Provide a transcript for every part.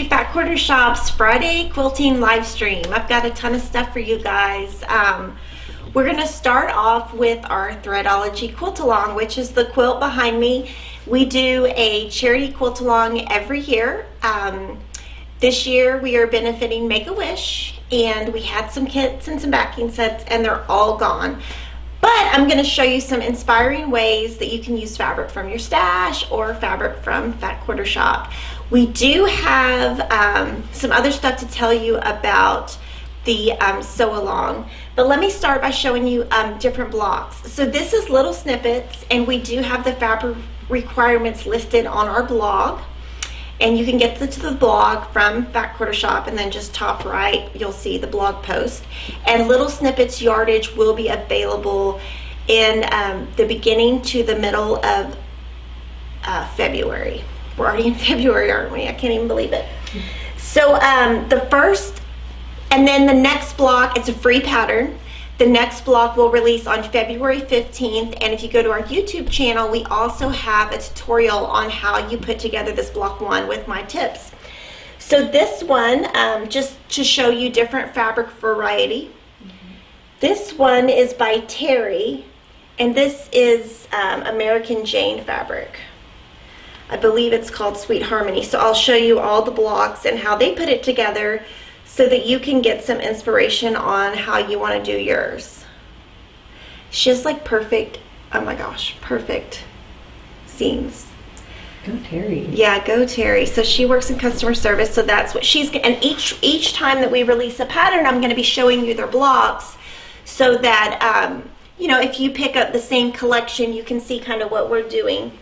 to Fat Quarter Shop's Friday quilting live stream. I've got a ton of stuff for you guys. We're going to start off with our Threadology Quilt Along, which is the quilt behind me. We do a charity quilt along every year. This year we are benefiting Make-A-Wish, and we had some kits and some backing sets, and they're all gone. But I'm going to show you some inspiring ways that you can use fabric from your stash or fabric from Fat Quarter Shop. We do have some other stuff to tell you about the sew along, but let me start by showing you different blocks. So this is little snippets, and we do have the fabric requirements listed on our blog, and you can get to the blog from Fat Quarter Shop, and then just top right you'll see the blog post, and little snippets yardage will be available in the beginning to the middle of February. We're already in February, aren't we? I can't even believe it. So the first and then the next block, it's a free pattern. The next block will release on February 15th, and if you go to our YouTube channel, we also have a tutorial on how you put together this block one with my tips. So this one, just to show you different fabric variety. This one is by Terry, and this is American Jane fabric. I believe it's called Sweet Harmony. So I'll show you all the blocks and how they put it together, so that you can get some inspiration on how you want to do yours. She has like perfect, oh my gosh, perfect seams. Go Terry. Yeah, go Terry. So she works in customer service, so that's what she's, and each time that we release a pattern, I'm going to be showing you their blocks, so that you know, if you pick up the same collection, you can see kind of what we're doing.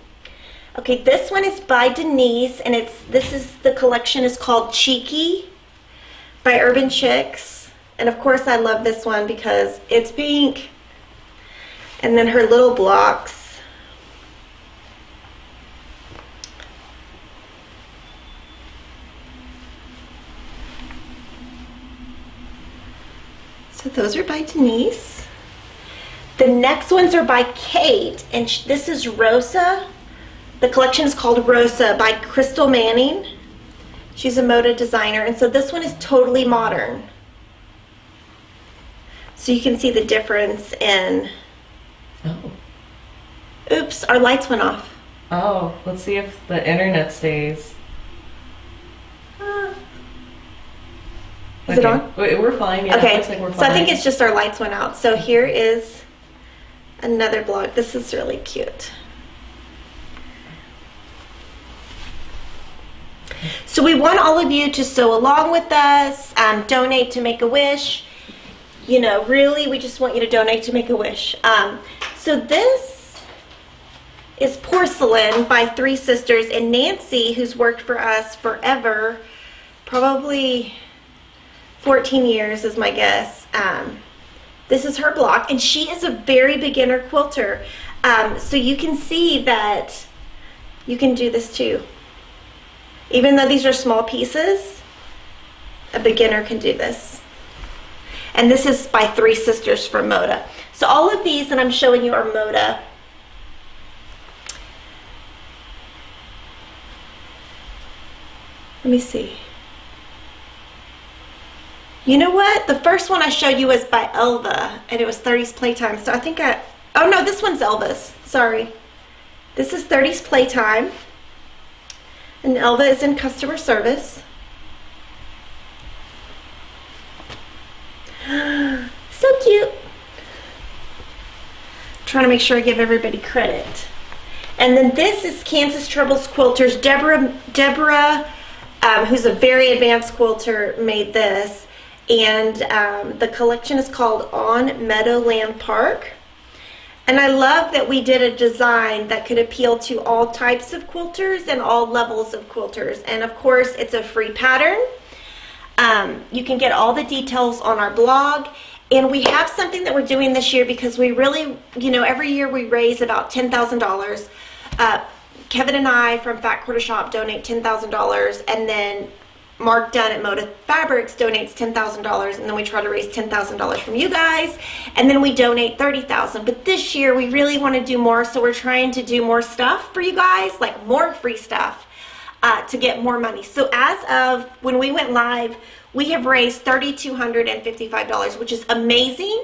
Okay, this one is by Denise, and the collection is called Cheeky by Urban Chicks, and of course I love this one because it's pink, and then her little blocks. So those are by Denise. The next ones are by Kate, and this is Rosa. The collection is called Rosa by Crystal Manning. She's a moda designer, and so this one is totally modern. So you can see the difference in... Oh. Oops, our lights went off. Oh, let's see if the internet stays. Is it on? We're fine, yeah. Okay, Looks like we're fine. so I think it's just our lights went out. So here is another block. This is really cute. So we want all of you to sew along with us, donate to Make-A-Wish. You know, really, we just want you to donate to Make-A-Wish. So this is Porcelain by Three Sisters, and Nancy, who's worked for us forever, probably 14 years is my guess. This is her block, and she is a very beginner quilter. So you can see that you can do this too. Even though these are small pieces, a beginner can do this. And this is by Three Sisters for Moda. So all of these that I'm showing you are Moda. Let me see. You know what? The first one I showed you was by Elva, and it was 30s Playtime. So I think oh no, this one's Elva's. Sorry. This is 30s Playtime. And Elva is in customer service. So cute. Trying to make sure I give everybody credit. And then this is Kansas Troubles Quilters. Deborah, who's a very advanced quilter, made this. And the collection is called On Meadowland Park. And I love that we did a design that could appeal to all types of quilters and all levels of quilters. And of course, it's a free pattern. You can get all the details on our blog. And we have something that we're doing this year because we really, you know, every year we raise about $10,000. Kevin and I from Fat Quarter Shop donate $10,000, and then Mark Dunn at Moda Fabrics donates $10,000, and then we try to raise $10,000 from you guys, and then we donate $30,000. But this year we really want to do more, so we're trying to do more stuff for you guys, like more free stuff. to get more money. So as of when we went live, we have raised $3,255, which is amazing.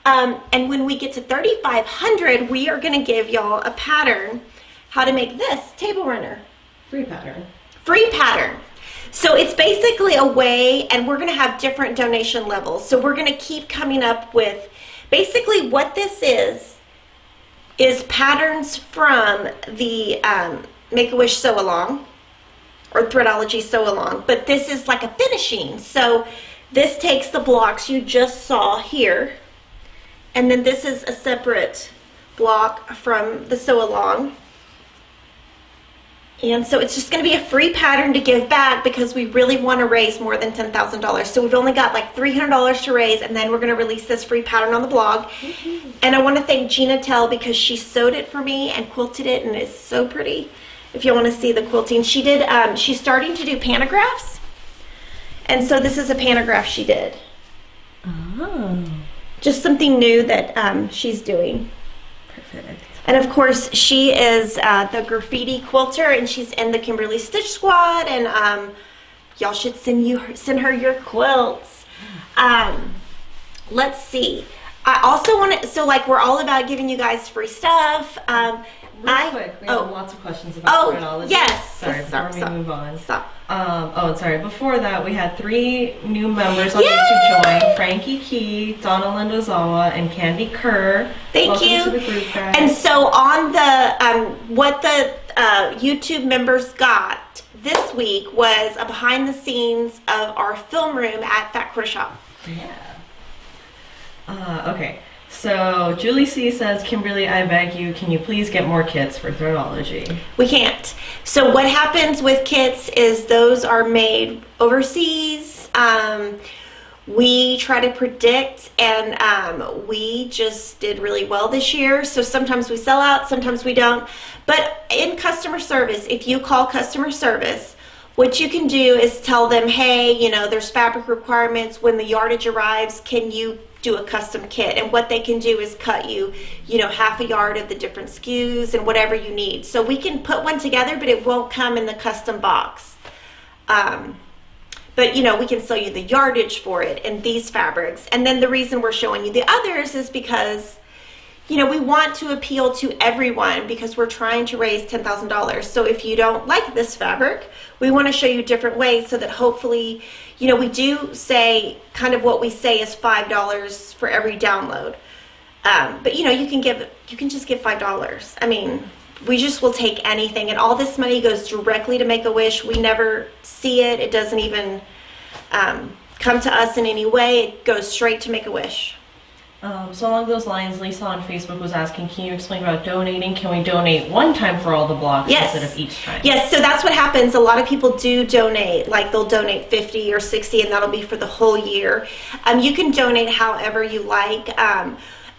And when we get to 3,500, we are going to give y'all a pattern how to make this table runner. Free pattern. Free pattern. So it's basically a way, and we're going to have different donation levels. So we're going to keep coming up with, basically what this is patterns from the Make-A-Wish Sew Along, or Threadology Sew Along. But this is like a finishing. So this takes the blocks you just saw here, and then this is a separate block from the Sew Along. And so it's just going to be a free pattern to give back because we really want to raise more than $10,000. So we've only got like $300 to raise, and then we're going to release this free pattern on the blog. And I want to thank Gina Tell because she sewed it for me and quilted it, and it's so pretty. If you want to see the quilting, she did. She's starting to do pantographs, and so this is a pantograph she did. Oh, just something new that she's doing. perfect. And of course, she is the graffiti quilter, and she's in the Kimberly Stitch Squad. And y'all should send her your quilts. Let's see. I also want to. So like, we're all about giving you guys free stuff. Real quick, we have lots of questions about Threadology. Yes. Sorry, before we move on. Stop. Sorry. Before that, we had 3 new members on YouTube join: Frankie Key, Donna Lindozawa, and Candy Kerr. Thank you. Welcome to the group, guys. And so on the what the YouTube members got this week was a behind the scenes of our film room at Fat Quarter Shop. Yeah. Okay. So Julie C says, Kimberly, I beg you, can you please get more kits for Threadology? We can't. So what happens with kits is those are made overseas. We try to predict, and we just did really well this year. So sometimes we sell out, sometimes we don't. But in customer service, if you call customer service, what you can do is tell them, hey, you know, there's fabric requirements. When the yardage arrives, can you do a custom kit? And what they can do is cut you, you know, half a yard of the different SKUs and whatever you need. So we can put one together, but it won't come in the custom box. But, you know, we can sell you the yardage for it in these fabrics. And then the reason we're showing you the others is because, you know, we want to appeal to everyone because we're trying to raise $10,000. So if you don't like this fabric, we want to show you different ways so that hopefully, you know, we do say kind of what we say is $5 for every download. But, you know, you can just give $5. I mean, we just will take anything, and all this money goes directly to Make-A-Wish. We never see it. It doesn't even come to us in any way. It goes straight to Make-A-Wish. So along those lines, Lisa on Facebook was asking, can you explain about donating? Can we donate one time for all the blocks instead of each time? Yes, so that's what happens. A lot of people do donate, like they'll donate 50 or 60, and that'll be for the whole year. You can donate however you like.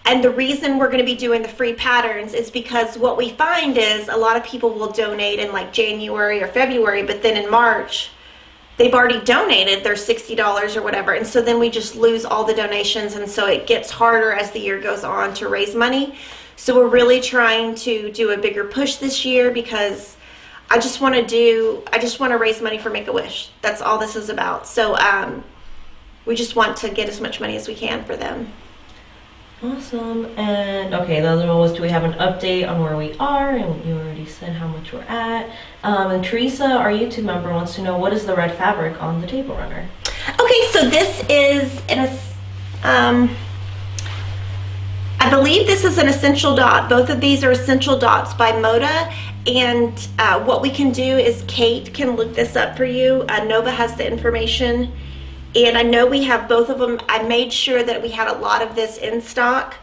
And the reason we're going to be doing the free patterns is because what we find is a lot of people will donate in like January or February, but then in March, they've already donated their $60 or whatever, and so then we just lose all the donations, and so it gets harder as the year goes on to raise money. So we're really trying to do a bigger push this year because I just want to raise money for Make-A-Wish. That's all this is about. So we just want to get as much money as we can for them. Awesome. And okay, the other one was, do we have an update on where we are? And you already said how much we're at. And Teresa, our YouTube member, wants to know, what is the red fabric on the table runner? Okay, so this is I believe this is an essential dot. Both of these are essential dots by Moda. And what we can do is Kate can look this up for you. Nova has the information. And I know we have both of them. I made sure that we had a lot of this in stock.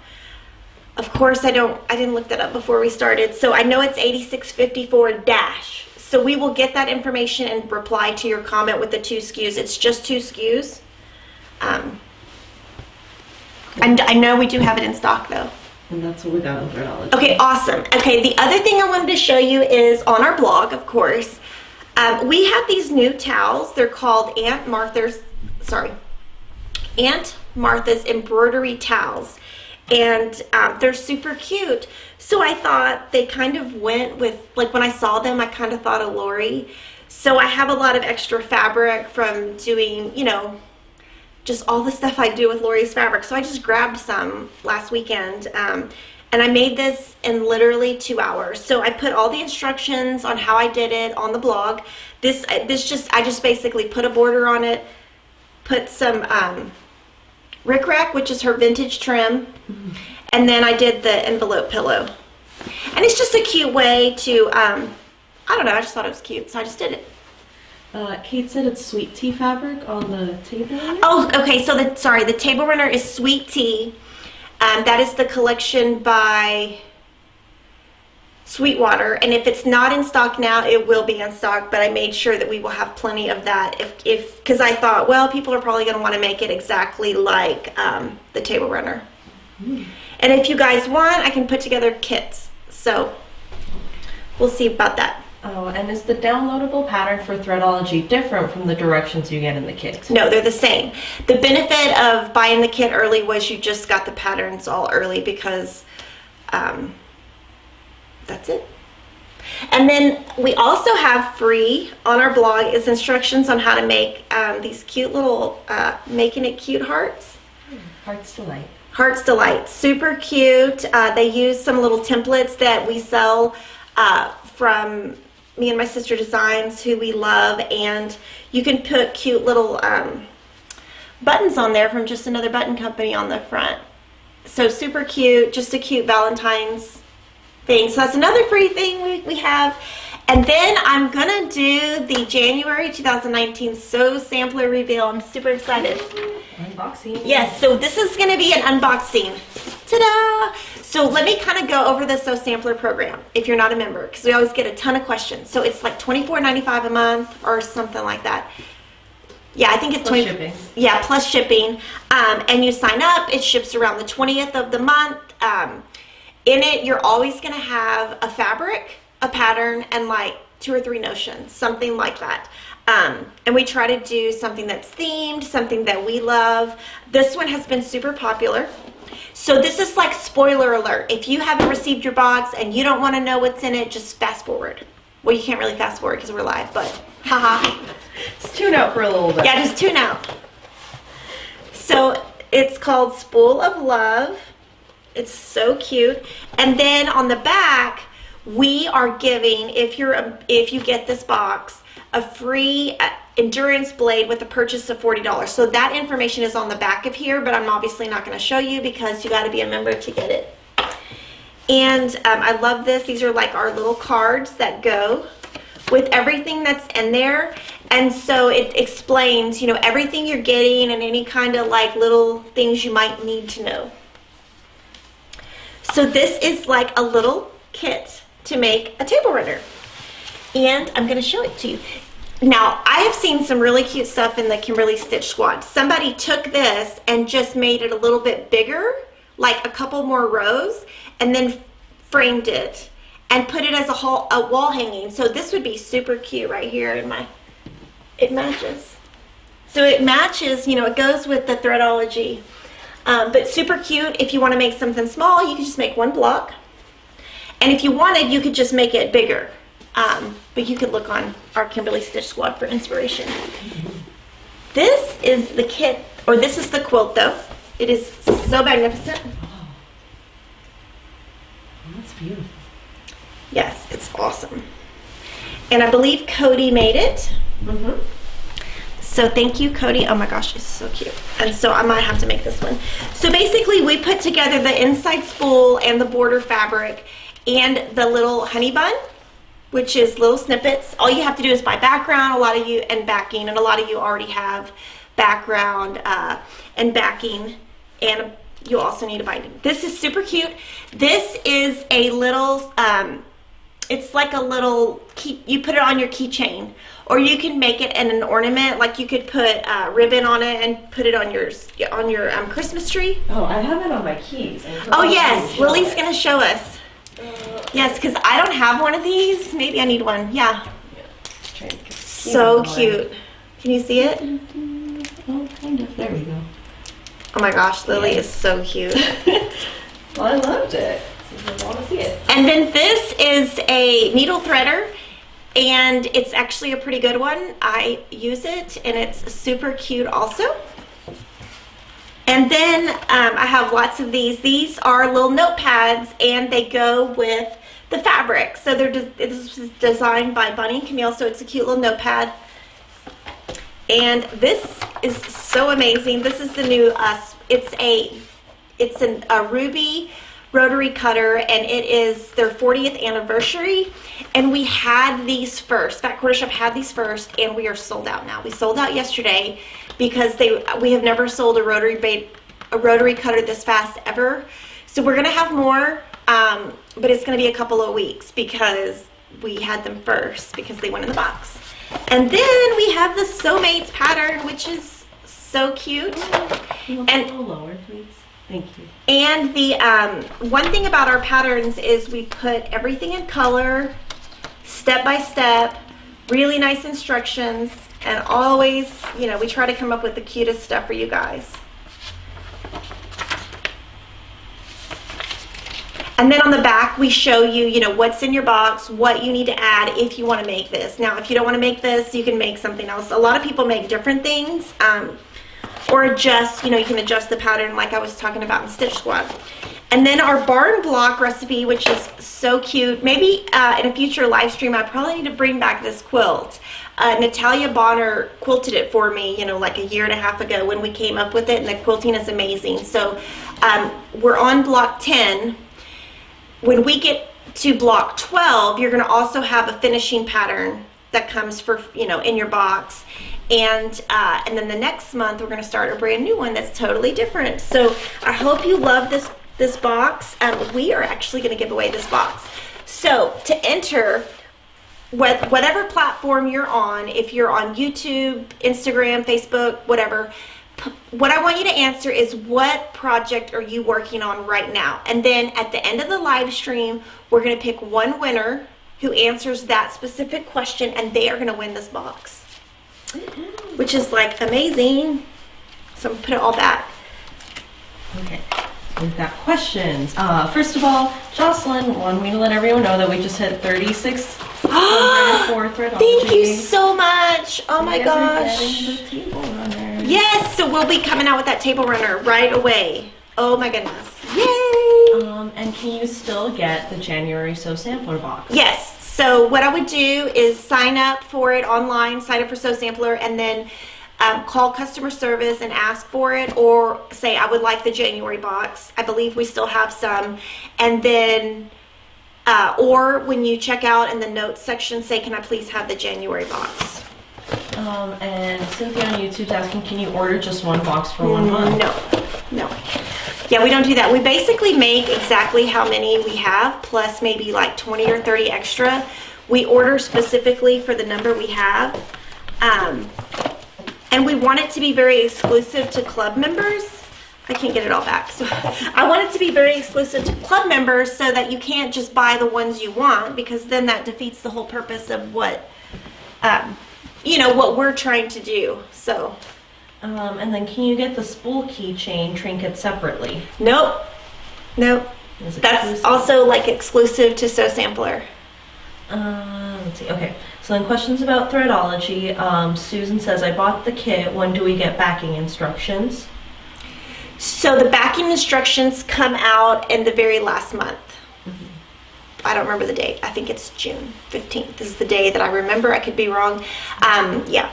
Of course, I didn't look that up before we started. So I know it's 8654 dash. So we will get that information and reply to your comment with the 2 SKUs. It's just 2 SKUs. And I know we do have it in stock though. And that's what we got on Threadology. Okay, awesome. Okay, the other thing I wanted to show you is on our blog, of course. We have these new towels. They're called Aunt Martha's embroidery towels, and they're super cute. So I thought they kind of went with, like when I saw them, I kind of thought of Lori. So I have a lot of extra fabric from doing, you know, just all the stuff I do with Lori's fabric. So I just grabbed some last weekend, and I made this in literally 2 hours. So I put all the instructions on how I did it on the blog. I just basically put a border on it, put some rickrack, which is her vintage trim, and then I did the envelope pillow. And it's just a cute way to, I don't know, I just thought it was cute, so I just did it. Kate said it's sweet tea fabric on the table. Oh, okay, so the table runner is Sweet Tea. That is the collection by Sweetwater, and if it's not in stock now, it will be in stock, but I made sure that we will have plenty of that because I thought, well, people are probably going to want to make it exactly like the table runner. And if you guys want, I can put together kits, so we'll see about that. Oh, and is the downloadable pattern for Threadology different from the directions you get in the kit? No, they're the same. The benefit of buying the kit early was you just got the patterns all early because that's it. And then we also have free on our blog is instructions on how to make these cute little making it cute hearts. Hearts Delight. Hearts Delight, super cute. They use some little templates that we sell from me and my sister Designs, who we love, and you can put cute little buttons on there from just another button company on the front. So super cute, just a cute Valentine's thing. So that's another free thing we have. And then I'm gonna do the January 2019 Sew Sampler reveal. I'm super excited. Unboxing. Yes, so this is gonna be an unboxing. Ta-da! So let me kind of go over the Sew Sampler program if you're not a member, because we always get a ton of questions. So it's like $24.95 a month or something like that. Yeah, I think it's plus shipping. Yeah, plus shipping. And you sign up, it ships around the 20th of the month. In it, you're always gonna have a fabric, a pattern, and like 2 or 3 notions, something like that. And we try to do something that's themed, something that we love. This one has been super popular. So this is like spoiler alert. If you haven't received your box and you don't want to know what's in it, just fast forward. Well, you can't really fast forward because we're live, but haha. Just tune out for a little bit. Yeah, just tune out. So it's called Spool of Love. It's so cute. And then on the back, we are giving, if you get this box, a free endurance blade with a purchase of $40. So that information is on the back of here, but I'm obviously not going to show you because you got to be a member to get it. And I love this. These are like our little cards that go with everything that's in there. And so it explains, you know, everything you're getting and any kind of like little things you might need to know. So this is like a little kit to make a table runner. And I'm going to show it to you. Now, I have seen some really cute stuff in the Kimberly Stitch Squad. Somebody took this and just made it a little bit bigger, like a couple more rows, and then framed it and put it as a wall hanging. So this would be super cute right here in my, it matches. So it matches, you know, it goes with the Threadology. But super cute. If you want to make something small, you can just make one block. And if you wanted, you could just make it bigger. But you could look on our Kimberly Stitch Squad for inspiration. This is the kit, or this is the quilt though. It is so magnificent. Oh, that's beautiful. Yes, it's awesome. And I believe Cody made it. Mm-hmm. So thank you, Cody. Oh my gosh, it's so cute. And so I might have to make this one. So basically we put together the inside spool and the border fabric and the little honey bun, which is little snippets. All you have to do is buy background, and backing, and a lot of you already have background and backing, and you also need a binding. This is super cute. This is a little, it's like a little key, you put it on your keychain, or you can make it in an ornament, like you could put ribbon on it and put it on your Christmas tree. Oh, I have it on my keys. Oh yes, Lily's gonna show us. Yes, because I don't have one of these. Maybe I need one. Yeah. So cute. Can you see it? Oh, kind of. There we go. Oh my gosh, Lily is so cute. Well, I loved it. I want to see it. And then this is a needle threader. and it's actually a pretty good one. I use it, and it's super cute also. And then I have lots of these. These are little notepads, and they go with the fabric. So this was designed by Bunny and Camille, so it's a cute little notepad. And this is so amazing. This is the new it's a Ruby rotary cutter, and it is their 40th anniversary. And we had these first. Fat Quarter Shop had these first, and we are sold out now. We sold out yesterday because we have never sold a rotary cutter this fast ever. So we're gonna have more, but it's gonna be a couple of weeks because we had them first because they went in the box. And then we have the Sew-Mates pattern, which is so cute. And a little lower, please. Thank you. And the one thing about our patterns is we put everything in color, step by step, really nice instructions, and always, you know, we try to come up with the cutest stuff for you guys. And then on the back, we show you, you know, what's in your box, what you need to add if you want to make this. Now, if you don't want to make this, you can make something else. A lot of people make different things, or adjust, you know, you can adjust the pattern like I was talking about in Stitch Squad. And then our barn block recipe, which is so cute. Maybe in a future live stream, I probably need to bring back this quilt. Natalia Bonner quilted it for me, you know, like a year and a half ago when we came up with it, and the quilting is amazing. So we're on block 10. When we get to block 12, you're going to also have a finishing pattern that comes for, you know, in your box. And then the next month, we're going to start a brand new one that's totally different. So I hope you love this box. We are actually going to give away this box. So to enter, whatever platform you're on, if you're on YouTube, Instagram, Facebook, whatever, what I want you to answer is, what project are you working on right now? And then at the end of the live stream, we're going to pick one winner who answers that specific question, and they are going to win this box, which is like amazing. So I'm going to put it all back. Okay, we've got questions. First of all, Jocelyn wanted me to let everyone know that we just hit 36 for Threadology. Thank you so much. Oh my gosh. The table runner. Yes, so we'll be coming out with that table runner right away. Oh my goodness. Yay! And can you still get the January Sew Sampler box? Yes. So what I would do is sign up for it online, sign up for Sew Sampler, and then call customer service and ask for it, or say I would like the January box. I believe we still have some. And then, or when you check out in the notes section, say, can I please have the January box? And Cynthia on YouTube's asking, can you order just one box for 1 month? No. Yeah, we don't do that. We basically make exactly how many we have, plus maybe like 20 or 30 extra. We order specifically for the number we have. And we want it to be very exclusive to club members. I can't get it all back. So I want it to be very exclusive to club members so that you can't just buy the ones you want, because then that defeats the whole purpose of what, you know, what we're trying to do. So. And then can you get the spool keychain trinket separately? Nope. That's exclusive? Also like exclusive to Sew Sampler. Let's see. Okay. So then questions about Threadology. Susan says, I bought the kit. When do we get backing instructions? So the backing instructions come out in the very last month. I don't remember the date. I think it's June 15th. This is the day that I remember. I could be wrong. Yeah.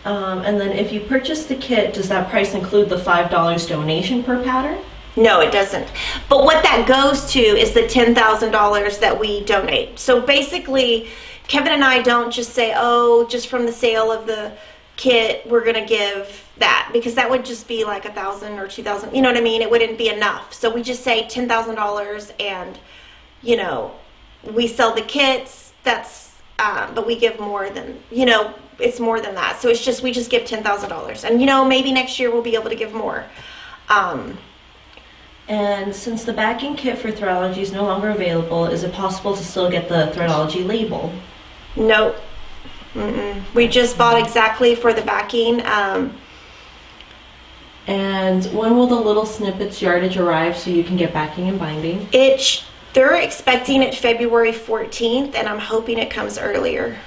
And then if you purchase the kit, does that price include the $5 donation per pattern? No, it doesn't. But what that goes to is the $10,000 that we donate. So basically, Kevin and I don't just say, oh, just from the sale of the kit, we're going to give that, because that would just be like $1,000 or $2,000. You know what I mean? It wouldn't be enough. So we just say $10,000, and, you know, we sell the kits. That's, but we give more than, you know, it's more than that. So it's just, we just give $10,000, and, you know, maybe next year we'll be able to give more. And since the backing kit for Threadology is no longer available, is it possible to still get the Threadology label? Nope. We just bought exactly for the backing. And when will the little snippets yardage arrive so you can get backing and binding? They're expecting it February 14th, and I'm hoping it comes earlier.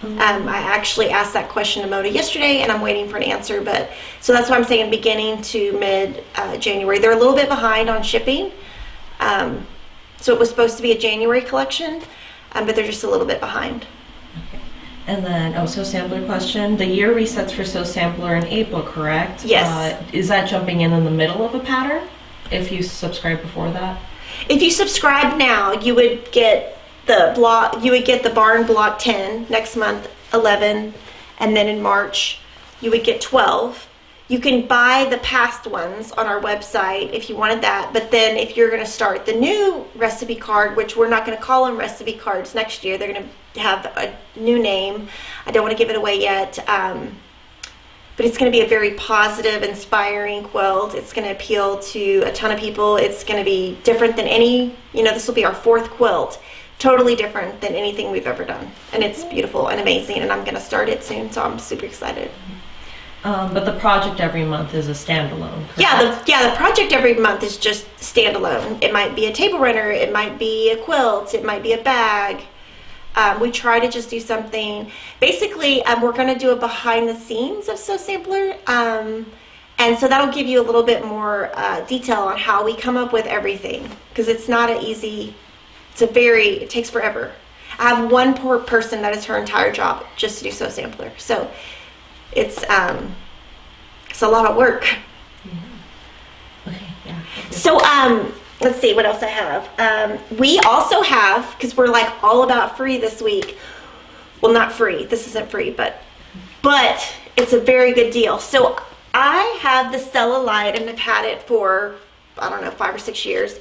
I actually asked that question to Moda yesterday, and I'm waiting for an answer. But so that's why I'm saying beginning to mid January. They're a little bit behind on shipping. So it was supposed to be a January collection, but they're just a little bit behind. Okay. And then, Sew Sampler question. The year resets for Sew Sampler in April, correct? Yes. Is that jumping in the middle of a pattern if you subscribe before that? If you subscribe now, you would get the block. You would get the barn block 10 next month, 11, and then in March you would get 12. You can buy the past ones on our website if you wanted that, but then if you're going to start the new recipe card, which we're not going to call them recipe cards next year, they're going to have a new name. I don't want to give it away yet, but it's going to be a very positive, inspiring quilt. It's going to appeal to a ton of people. It's going to be different than any, this will be our 4th quilt. Totally different than anything we've ever done. And it's beautiful and amazing, and I'm going to start it soon, so I'm super excited. But the project every month is a standalone, correct? The project every month is just standalone. It might be a table runner, it might be a quilt, it might be a bag. We try to just do something. Basically, we're going to do a behind the scenes of Sew Sampler. And so that'll give you a little bit more detail on how we come up with everything. Because it's not an easy, it takes forever. I have one poor person that is her entire job just to do Sew Sampler. So it's a lot of work. Yeah. Okay, yeah. So let's see what else I have. We also have, because we're like all about free this week. Well, not free. This isn't free, but it's a very good deal. So I have the Stella Light, and I've had it for, I don't know, 5 or 6 years.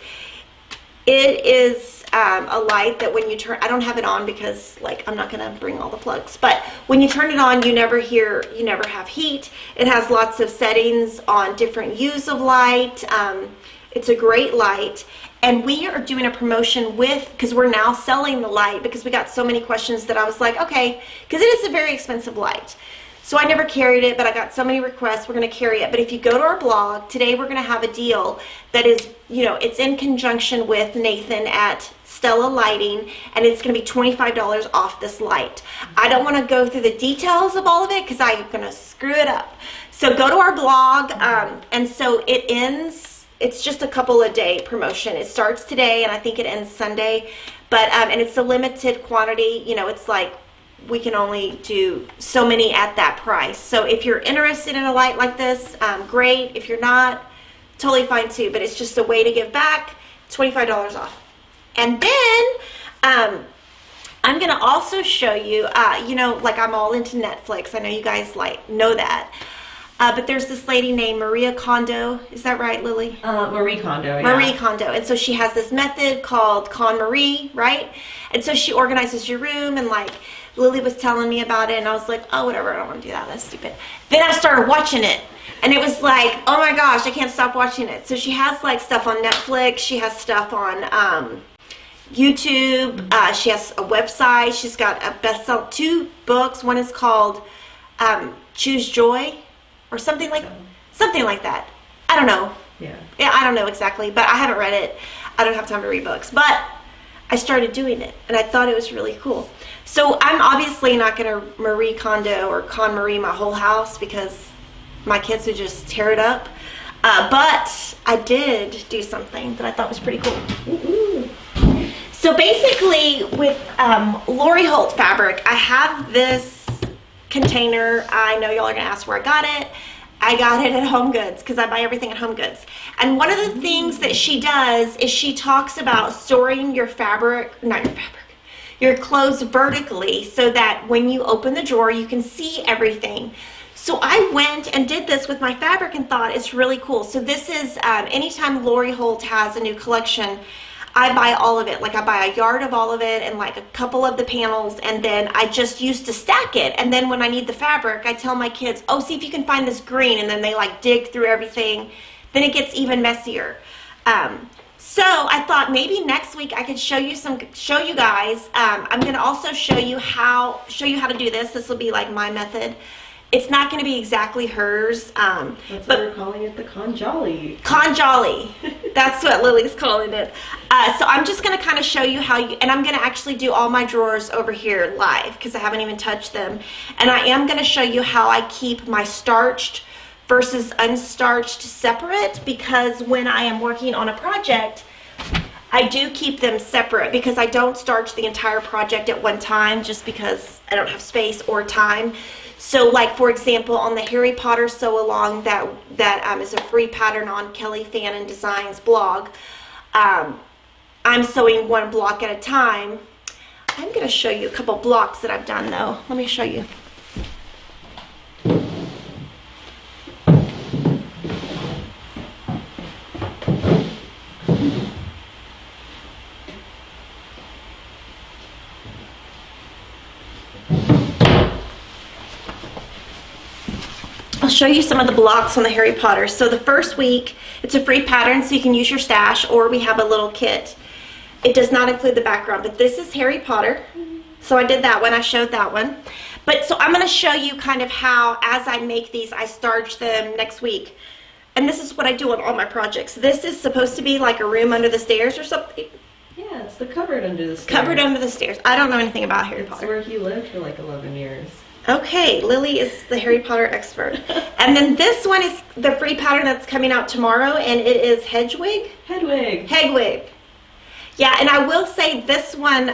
It is a light that when you turn, I don't have it on because I'm not going to bring all the plugs, but when you turn it on, you never have heat. It has lots of settings on different use of light. It's a great light, and we are doing a promotion because we're now selling the light because we got so many questions that I was like, okay, because it is a very expensive light. So I never carried it, but I got so many requests, we're going to carry it. But if you go to our blog, today we're going to have a deal that is, it's in conjunction with Nathan at Stella Lighting, and it's going to be $25 off this light. I don't want to go through the details of all of it because I'm going to screw it up. So go to our blog, and so it ends, it's just a couple of day promotion. It starts today, and I think it ends Sunday, but and it's a limited quantity. It's like, we can only do so many at that price. So if you're interested in a light like this, great. If you're not, totally fine too. But it's just a way to give back. $25 off. And then I'm gonna also show you. I'm all into Netflix. I know you guys know that. But there's this lady named Maria Kondo. Is that right, Lily? Marie Kondo, yeah. Marie Kondo. And so she has this method called KonMarie, right? And so she organizes your room, and Lily was telling me about it, and I was like, oh, whatever, I don't want to do that. That's stupid. Then I started watching it, and it was like, oh my gosh, I can't stop watching it. So she has stuff on Netflix. She has stuff on YouTube. She has a website. She's got a bestseller, 2 books. One is called Choose Joy, or something like that. I don't know. Yeah, I don't know exactly, but I haven't read it. I don't have time to read books, but I started doing it, and I thought it was really cool. So I'm obviously not going to Marie Kondo or KonMarie my whole house because my kids would just tear it up. But I did do something that I thought was pretty cool. Ooh. So basically with Lori Holt fabric, I have this container. I know y'all are going to ask where I got it. I got it at Home Goods because I buy everything at Home Goods. And one of the things that she does is she talks about storing your your clothes vertically so that when you open the drawer, you can see everything. So I went and did this with my fabric and thought it's really cool. So this is, anytime Lori Holt has a new collection, I buy all of it. I buy a yard of all of it and a couple of the panels, and then I just used to stack it. And then when I need the fabric, I tell my kids, oh, see if you can find this green, and then they dig through everything. Then it gets even messier. So I thought maybe next week I could show you guys. I'm going to also show you how to do this. This will be my method. It's not going to be exactly hers. That's what we're calling it, the KonJolly. KonJolly. That's what Lily's calling it. So I'm just going to kind of show you how you, and I'm going to actually do all my drawers over here live because I haven't even touched them. And I am going to show you how I keep my starched versus unstarched separate, because when I am working on a project, I do keep them separate because I don't starch the entire project at one time just because I don't have space or time. So like, for example, on the Harry Potter sew along that is a free pattern on Kelly Fannin Designs blog, I'm sewing one block at a time. I'm going to show you a couple blocks that I've done though. Let me show you. I'll show you some of the blocks on the Harry Potter. So the first week, it's a free pattern, so you can use your stash, or we have a little kit. It does not include the background, but this is Harry Potter. So I did that one, I showed that one. But so I'm gonna show you kind of how, as I make these, I starch them next week. And this is what I do on all my projects. This is supposed to be like a room under the stairs or something. Yeah, it's the cupboard under the stairs. Cupboard under the stairs. I don't know anything about Harry It's Potter. where he lived for like 11 years. Okay, Lily is the Harry Potter expert. And then this one is the free pattern that's coming out tomorrow, and it is Hedwig. Hedwig. Yeah, and I will say this one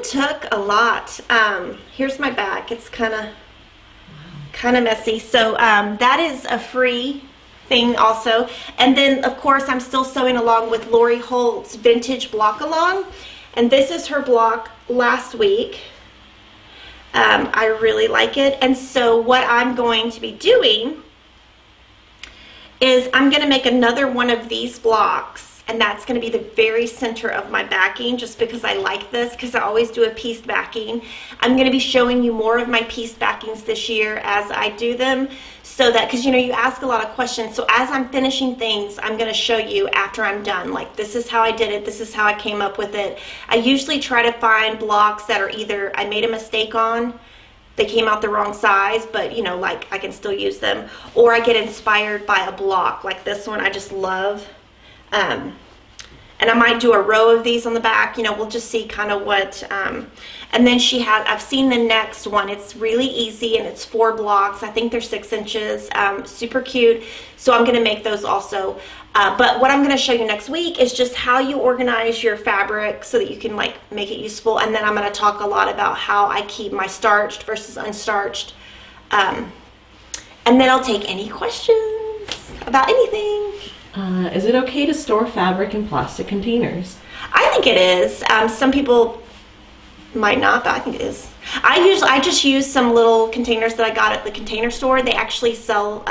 took a lot. Here's my back. It's kind of messy. So that is a free thing also. And then, of course, I'm still sewing along with Lori Holt's Vintage Block Along. And this is her block last week. I really like it. And so what I'm going to be doing is I'm going to make another one of these blocks, and that's going to be the very center of my backing, just because I like this, because I always do a pieced backing. I'm going to be showing you more of my pieced backings this year as I do them, so that, because you know, you ask a lot of questions, so as I'm finishing things, I'm going to show you after I'm done, like, this is how I did it, this is how I came up with it. I usually try to find blocks that are either I made a mistake on, they came out the wrong size, but you know, like, I can still use them, or I get inspired by a block like this one. I just love, and I might do a row of these on the back. You know, we'll just see kind of what, and then I've seen the next one. It's really easy, and it's 4 blocks. I think they're 6 inches, super cute. So I'm gonna make those also. But what I'm gonna show you next week is just how you organize your fabric so that you can like make it useful. And then I'm gonna talk a lot about how I keep my starched versus unstarched. And then I'll take any questions about anything. Is it okay to store fabric in plastic containers? I think it is. Some people might not, but I think it is. I just use some little containers that I got at the Container Store. They actually sell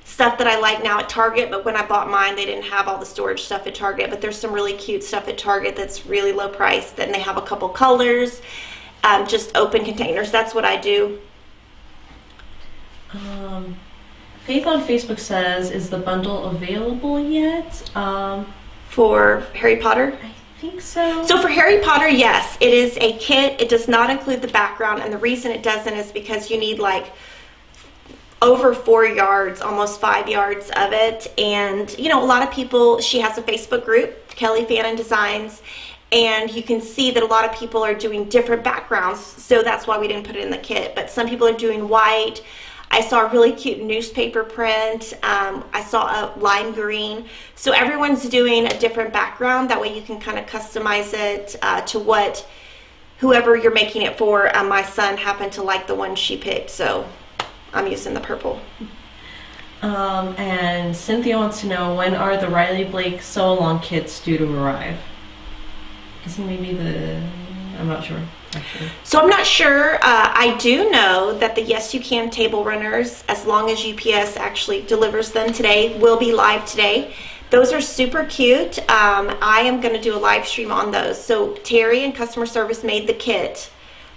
stuff that I like now at Target, but when I bought mine, they didn't have all the storage stuff at Target. But there's some really cute stuff at Target that's really low priced, and they have a couple colors, just open containers. That's what I do. Faith on Facebook says, is the bundle available yet? For Harry Potter? I think so. So for Harry Potter, yes, it is a kit. It does not include the background, and the reason it doesn't is because you need like over 4 yards, almost 5 yards of it. And you know, a lot of people, she has a Facebook group, Kelly Fannin Designs, and you can see that a lot of people are doing different backgrounds, so that's why we didn't put it in the kit. But some people are doing white. I saw a really cute newspaper print. I saw a lime green. So everyone's doing a different background. That way you can kind of customize it to what whoever you're making it for. My son happened to like the one she picked, so I'm using the purple. And Cynthia wants to know, when are the Riley Blake sew along kits due to arrive? Guessing maybe I'm not sure. Actually. So I'm not sure. I do know that the Yes You Can table runners, as long as UPS actually delivers them today, will be live today. Those are super cute. I am going to do a live stream on those. So Terry in customer service made the kit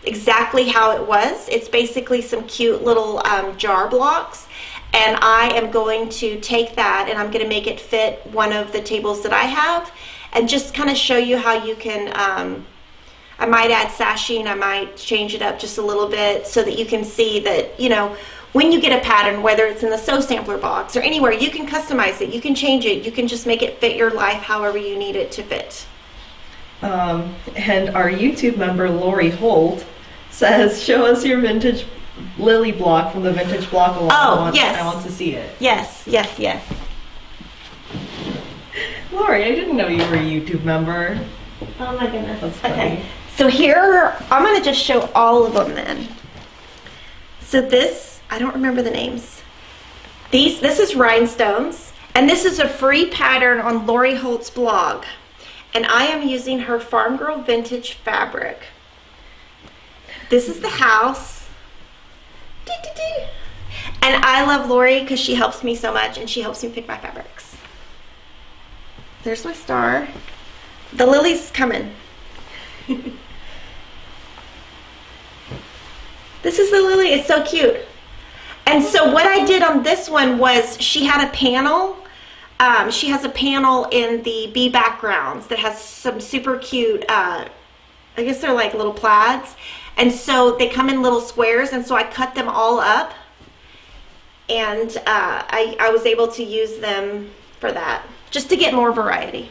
exactly how it was. It's basically some cute little jar blocks, and I am going to take that and I'm going to make it fit one of the tables that I have, and just kind of show you how you can I might add sashing, I might change it up just a little bit so that you can see that, you know, when you get a pattern, whether it's in the sew sampler box or anywhere, you can customize it, you can change it, you can just make it fit your life however you need it to fit. And our YouTube member Lori Holt says, show us your vintage lily block from the vintage block along. Oh, yes. I want to see it. Yes, yes, yes. Lori, I didn't know you were a YouTube member. Oh my goodness. That's funny. Okay, so here, I'm gonna just show all of them then. So this, I don't remember the names. This is Rhinestones, and this is a free pattern on Lori Holt's blog. And I am using her Farm Girl Vintage fabric. This is the house. And I love Lori because she helps me so much and she helps me pick my fabrics. There's my star. The lily's coming. This is the lily, it's so cute. And so what I did on this one was she had a panel. She has a panel in the bee backgrounds that has some super cute, I guess they're like little plaids. And so they come in little squares, and so I cut them all up. And I was able to use them for that, just to get more variety.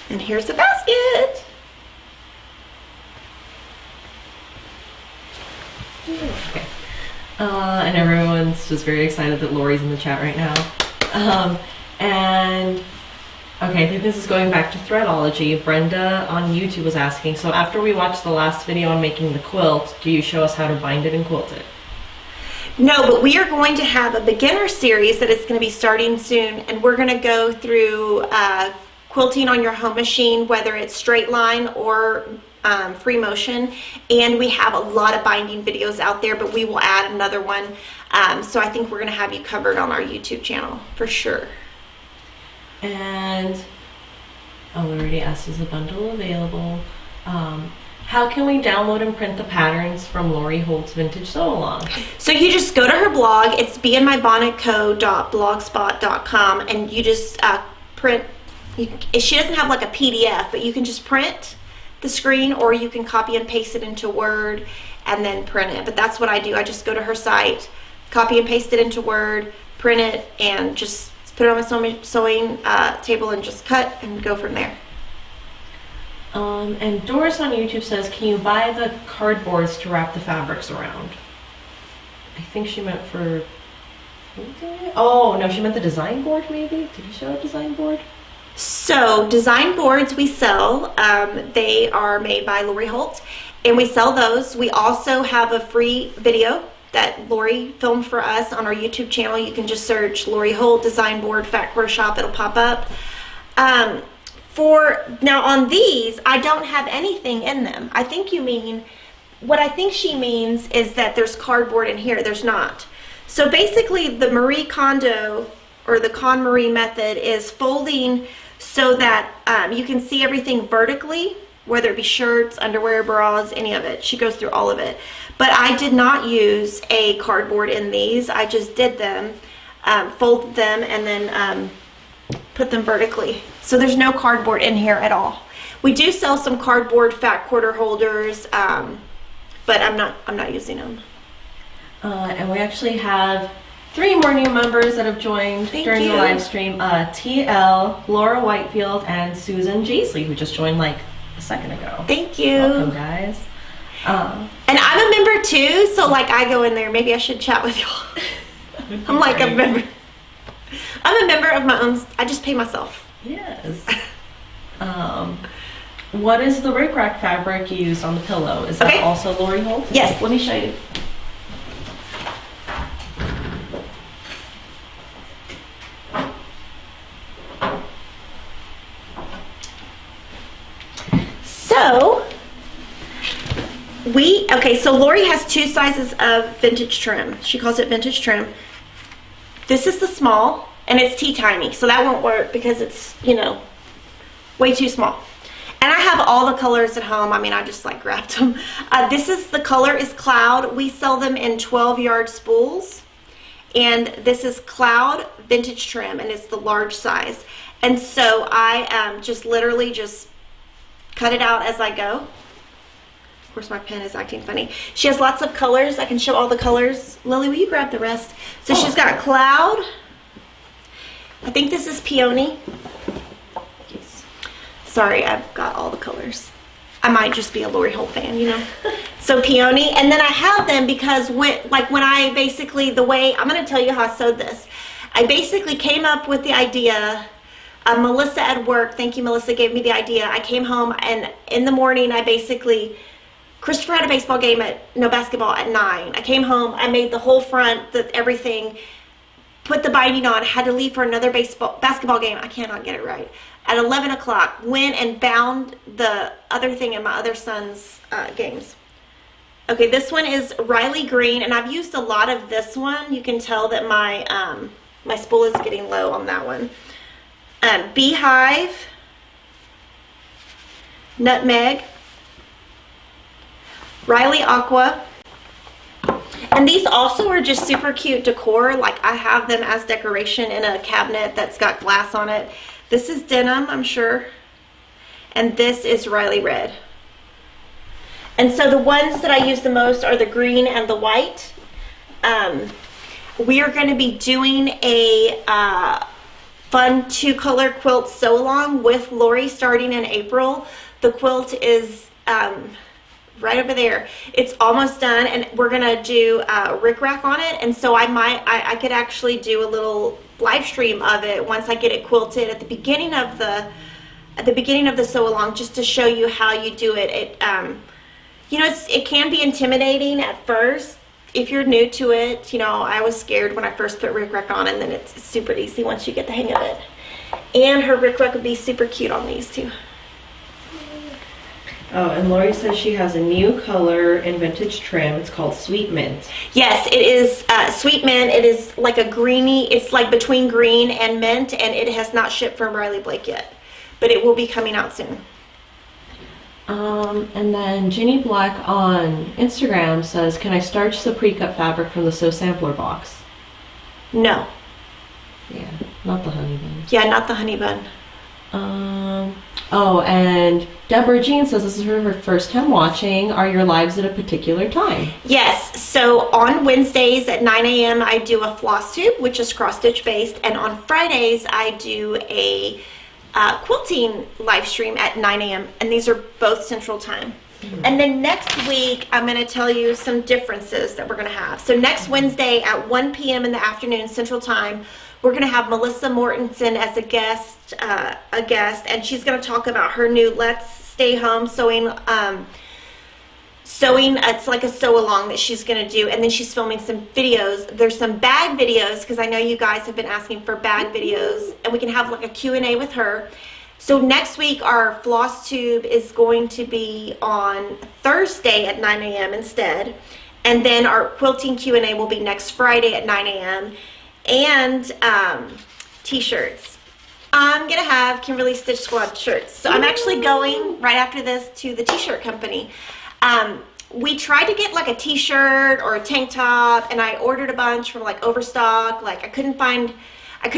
And here's the basket. Okay. And everyone's just very excited that Lori's in the chat right now. And okay, I think this is going back to Threadology. Brenda on YouTube was asking, so after we watch the last video on making the quilt, do you show us how to bind it and quilt it? No, but we are going to have a beginner series that is going to be starting soon, and we're going to go through quilting on your home machine, whether it's straight line or free motion, and we have a lot of binding videos out there, but we will add another one. So I think we're going to have you covered on our YouTube channel for sure. And we already asked, is the bundle available? How can we download and print the patterns from Lori Holt's Vintage Sew Along? So you just go to her blog. It's beandmybonnetco.blogspot.com, and you just print. She doesn't have like a PDF, but you can just print the screen, or you can copy and paste it into Word and then print it. But that's what I do. I just go to her site, copy and paste it into Word, print it, and just put it on my sewing table and just cut and go from there. And Doris on YouTube says, can you buy the cardboards to wrap the fabrics around? I think she meant for... Oh, no, she meant the design board maybe? Did you show a design board? So design boards we sell. They are made by Lori Holt, and we sell those. We also have a free video that Lori filmed for us on our YouTube channel. You can just search Lori Holt design board fat quarter shop. It'll pop up. Now on these, I don't have anything in them. I think you mean, what I think she means is that there's cardboard in here. There's not. So basically the Marie Kondo or the KonMarie method is folding so that you can see everything vertically, whether it be shirts, underwear, bras, any of it. She goes through all of it. But I did not use a cardboard in these. I just did them, folded them, and then put them vertically. So there's no cardboard in here at all. We do sell some cardboard fat quarter holders, but I'm not using them. And we actually have 3 more new members that have joined during the live stream. TL, Laura Whitefield, and Susan Jaisley, who just joined like a second ago. Thank you. Welcome, guys. And I'm a member too, so like I go in there. Maybe I should chat with y'all. I'm like a member. I'm a member of my own. I just pay myself. Yes. What is the rickrack fabric used on the pillow? Is that also Lori Holt? Yes, let me show you. So so Lori has 2 sizes of vintage trim. She calls it vintage trim. This is the small, and it's tea tiny, so that won't work because it's, you know, way too small. And I have all the colors at home. I mean, I just like grabbed them. The color is Cloud. We sell them in 12-yard spools. And this is Cloud vintage trim, and it's the large size. And so I just literally just cut it out as I go. Of course, my pen is acting funny. She has lots of colors. I can show all the colors. Lily, will you grab the rest? So she's got cloud. I think this is peony. Yes. Sorry, I've got all the colors. I might just be a Lori Holt fan, you know. So peony, and then I have them because when I basically, the way, I'm going to tell you how I sewed this. I basically came up with the idea. Melissa at work, thank you Melissa, gave me the idea. I came home and in the morning Christopher had a basketball at 9. I came home, I made the whole front, everything, put the binding on, had to leave for another basketball game. I cannot get it right. At 11 o'clock, went and bound the other thing in my other son's games. Okay, this one is Riley Green, and I've used a lot of this one. You can tell that my spool is getting low on that one. Beehive, Nutmeg, Riley Aqua, and these also are just super cute decor. Like I have them as decoration in a cabinet that's got glass on it. This is denim, I'm sure, and this is Riley Red. And so the ones that I use the most are the green and the white. We are going to be doing a fun 2-color quilt sew along with Lori starting in April. The quilt is right over there. It's almost done, and we're gonna do rickrack on it. And so I could actually do a little live stream of it once I get it quilted at the beginning of the sew along, just to show you how you do it. You know, it can be intimidating at first if you're new to it. You know, I was scared when I first put rickrack on, and then it's super easy once you get the hang of it. And her rickrack would be super cute on these too. Oh, and Lori says she has a new color in vintage trim. It's called Sweet Mint. Yes, it is Sweet Mint. It is like a greeny, it's like between green and mint, and it has not shipped from Riley Blake yet, but it will be coming out soon. And then Ginny Black on Instagram says, can I starch the pre-cut fabric from the Sew Sampler box? No. Yeah, not the honey bun. Yeah, not the honey bun. Oh, and Deborah Jean says this is her first time watching. Are your lives at a particular time? Yes, so on Wednesdays at 9 a.m. I do a floss tube, which is cross stitch based, and on Fridays I do a quilting live stream at 9 a.m. and these are both Central Time. Mm-hmm. And then next week I'm going to tell you some differences that we're going to have. So next Wednesday at 1 p.m. in the afternoon Central Time, we're going to have Melissa Mortensen as a guest, and she's going to talk about her new Let's Stay Home Sewing. It's like a sew along that she's going to do, and then she's filming some videos. There's some bag videos because I know you guys have been asking for bag videos, and we can have like a Q&A with her. So next week our floss tube is going to be on Thursday at 9 a.m. instead, and then our quilting Q&A will be next Friday at 9 a.m. and t-shirts. I'm gonna have Kimberly Stitch Squad shirts. So I'm actually going right after this to the t-shirt company. We tried to get like a t-shirt or a tank top, and I ordered a bunch from like Overstock. Like I could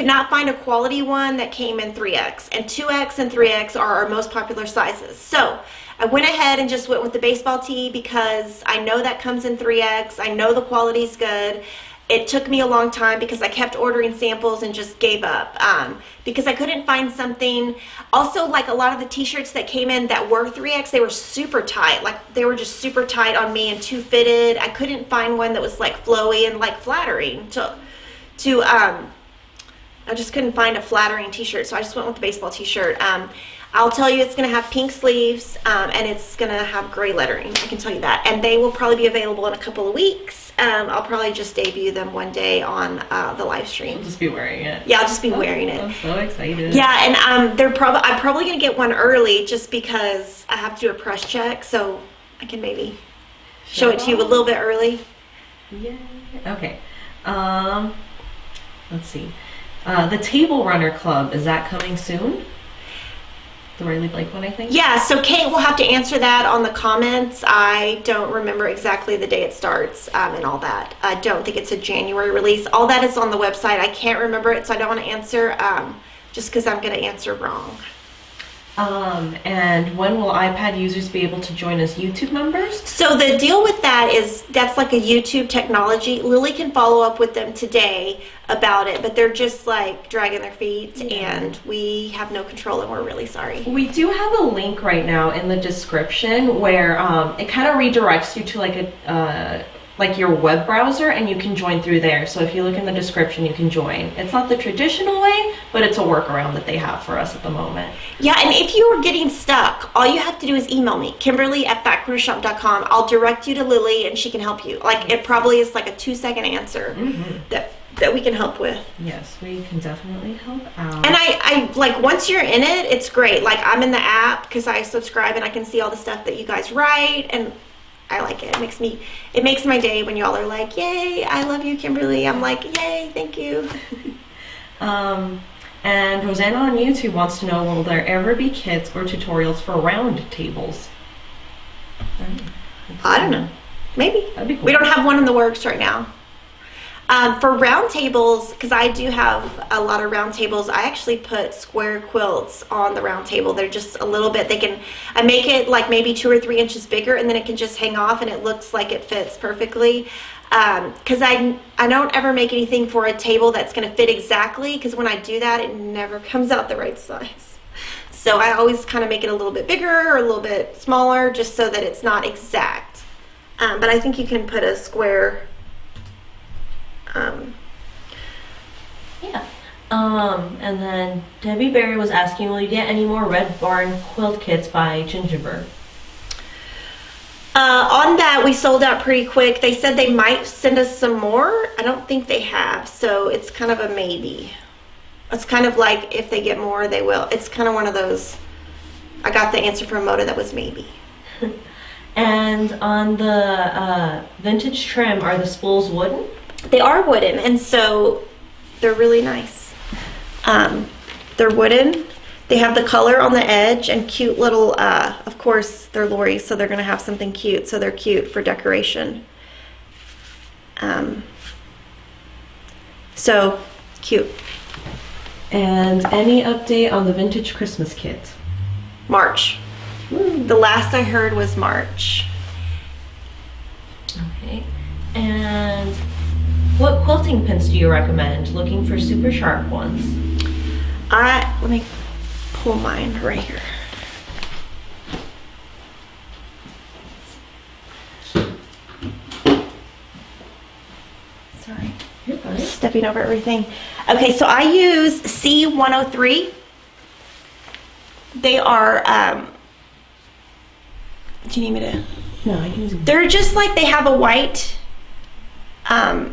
not find a quality one that came in 3X, and 2X and 3X are our most popular sizes. So I went ahead and just went with the baseball tee because I know that comes in 3X. I know the quality's good. It took me a long time because I kept ordering samples and just gave up because I couldn't find something. Also, like a lot of the t-shirts that came in that were 3X, they were super tight. Like they were just super tight on me and too fitted. I couldn't find one that was like flowy and like flattering I just couldn't find a flattering t-shirt, so I just went with the baseball t-shirt. I'll tell you it's going to have pink sleeves, and it's going to have gray lettering. I can tell you that. And they will probably be available in a couple of weeks. I'll probably just debut them one day on the live stream. You'll just be wearing it. Yeah, I'll just be wearing it. I'm so excited. Yeah, and I'm probably going to get one early just because I have to do a press check, so I can maybe show it to you a little bit early. Yeah. Okay. Let's see. The Table Runner Club, is that coming soon? The Riley Blake one, I think? Yeah, so Kate will have to answer that on the comments. I don't remember exactly the day it starts and all that. I don't think it's a January release. All that is on the website. I can't remember it, so I don't want to answer just because I'm going to answer wrong. And when will iPad users be able to join as YouTube members? So the deal with that is that's like a YouTube technology. Lily can follow up with them today about it, but they're just like dragging their feet, and we have no control, and we're really sorry. We do have a link right now in the description where it kind of redirects you to like your web browser, and you can join through there. So if you look in the description, you can join. It's not the traditional way, but it's a workaround that they have for us at the moment. Yeah, and if you are getting stuck, all you have to do is email me, Kimberly@fatcruiseshop.com. I'll direct you to Lily, and she can help you. Like, it probably is like a 2-second answer that we can help with. Yes, we can definitely help out. And I like, once you're in it, it's great. Like, I'm in the app because I subscribe, and I can see all the stuff that you guys write, and I like it. It makes my day when y'all are like, yay, I love you, Kimberly. I'm like, yay, thank you. And Rosanna on YouTube wants to know, will there ever be kits or tutorials for round tables? I don't know. Maybe. That'd be cool. We don't have one in the works right now. For round tables, because I do have a lot of round tables, I actually put square quilts on the round table. They're just a little bit, I make it like maybe 2 or 3 inches bigger, and then it can just hang off, and it looks like it fits perfectly. Because I don't ever make anything for a table that's going to fit exactly, because when I do that, it never comes out the right size. So I always kind of make it a little bit bigger or a little bit smaller, just so that it's not exact. But I think you can put a square. And then Debbie Berry was asking, will you get any more Red Barn quilt kits by Gingerbread? On that, we sold out pretty quick. They said they might send us some more. I don't think they have, so it's kind of a maybe. It's kind of like if they get more, they will. It's kind of one of those, I got the answer from Moda that was maybe. And on the vintage trim, are the spools wooden? They are wooden, and so they're really nice. They're wooden. They have the color on the edge and cute little, of course, they're Lori's, so they're going to have something cute, so they're cute for decoration. So, cute. And any update on the vintage Christmas kit? March. The last I heard was March. Okay. And what quilting pins do you recommend? Looking for super sharp ones. Let me pull mine right here. Sorry. You're fine. Stepping over everything. Okay, so I use C103. They are, do you need me to? No, I can use them. They're just like, they have a white, I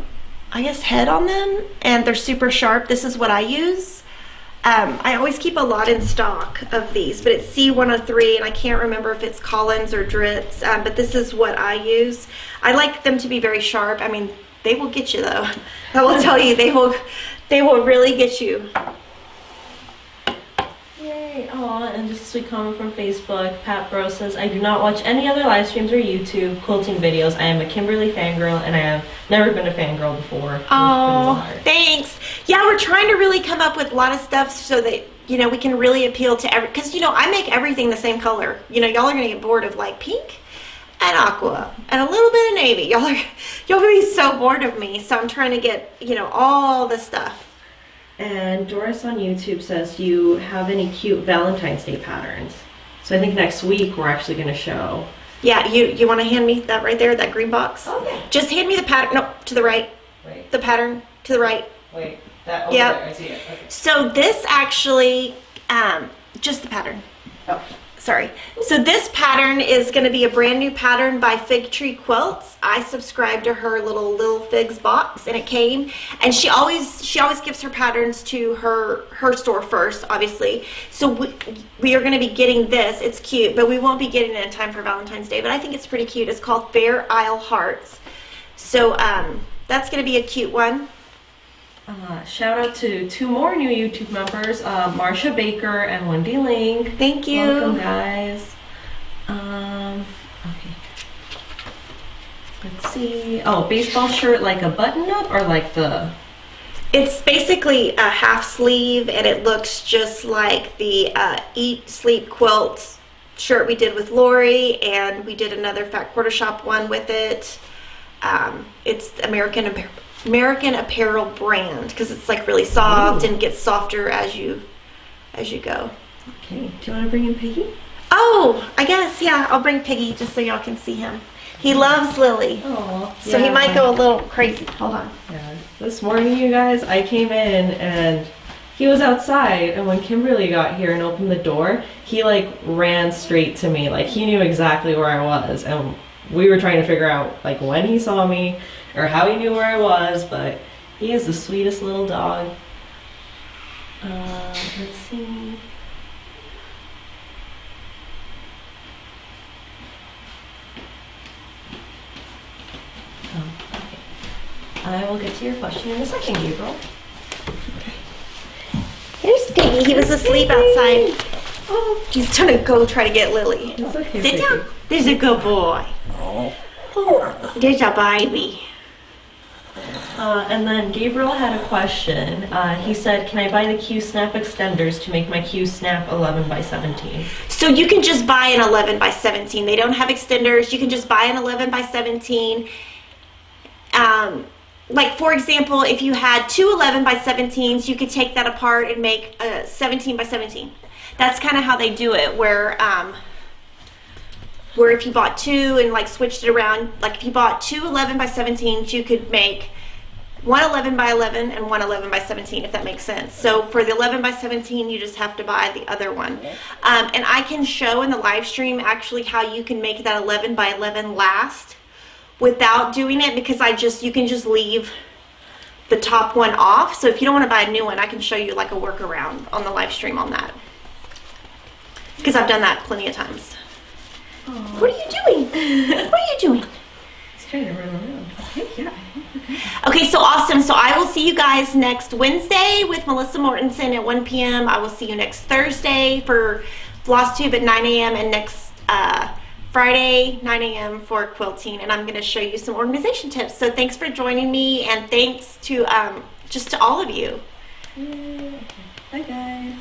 guess, head on them, and they're super sharp. This is what I use. I always keep a lot in stock of these, but it's C103, and I can't remember if it's Collins or Dritz, but this is what I use. I like them to be very sharp. I mean, they will get you, though. I will tell you, they will really get you. Yay! Aw, and just a sweet comment from Facebook. Pat Bro says, I do not watch any other live streams or YouTube quilting videos. I am a Kimberly fangirl, and I have never been a fangirl before. Oh, thanks. Yeah, we're trying to really come up with a lot of stuff so that, you know, we can really appeal to because, you know, I make everything the same color. You know, y'all are gonna get bored of like pink and aqua and a little bit of navy. Y'all gonna be so bored of me. So I'm trying to get, you know, all the stuff. And Doris on YouTube says, do you have any cute Valentine's Day patterns? So I think next week we're actually going to show. Yeah, you want to hand me that right there, that green box? Okay. Just hand me the pattern. No, to the right. Wait. The pattern to the right. Wait. That over Yep. there. I see it. Okay. So this actually, just the pattern. Oh. Sorry. So this pattern is going to be a brand new pattern by Fig Tree Quilts. I subscribed to her little figs box, and it came. And she always gives her patterns to her store first, obviously. So we are going to be getting this. It's cute, but we won't be getting it in time for Valentine's Day. But I think it's pretty cute. It's called Fair Isle Hearts. So that's going to be a cute one. Shout out to 2 more new YouTube members, Marsha Baker and Wendy Ling. Thank you. Welcome, guys. Okay. Let's see. Oh, baseball shirt like a button-up or like the... It's basically a half sleeve, and it looks just like the Eat Sleep Quilt shirt we did with Lori, and we did another Fat Quarter Shop one with it. It's American Apparel brand because it's like really soft and gets softer as you go. Okay, do you want to bring in Piggy? Oh, I guess, yeah, I'll bring Piggy just so y'all can see him. He loves Lily. Oh, so he might go a little crazy. Hold on. Yeah. This morning, you guys, I came in and he was outside, and when Kimberly got here and opened the door, he like ran straight to me. Like he knew exactly where I was, and we were trying to figure out like when he saw me or how he knew where I was, but he is the sweetest little dog. Let's see. I will get to your question in a second, Gabriel. Here's Piggy. He was asleep outside. Oh, he's gonna go try to get Lily. It's okay, Sit down. There's a good boy. Oh, there's a baby. And then Gabriel had a question. He said, can I buy the Q Snap extenders to make my Q Snap 11 by 17? So you can just buy an 11 by 17. They don't have extenders. You can just buy an 11 by 17. Like for example, if you had two 11 by 17s, you could take that apart and make a 17 by 17. That's kind of how they do it, where if you bought two and like switched it around, like if you bought two 11 by 17s, you could make one 11 by 11 and one 11 by 17, if that makes sense. So for the 11 by 17, you just have to buy the other one. And I can show in the live stream actually how you can make that 11 by 11 last without doing it, because you can just leave the top one off. So if you don't want to buy a new one, I can show you like a workaround on the live stream on that, because I've done that plenty of times. Aww. What are you doing? What are you doing? He's trying to run around. Okay, yeah. Okay, so awesome. So I will see you guys next Wednesday with Melissa Mortensen at 1 p.m. I will see you next Thursday for FlossTube at 9 a.m. and next Friday, 9 a.m. for quilting, and I'm going to show you some organization tips. So thanks for joining me, and thanks to just to all of you. Okay. Bye, guys.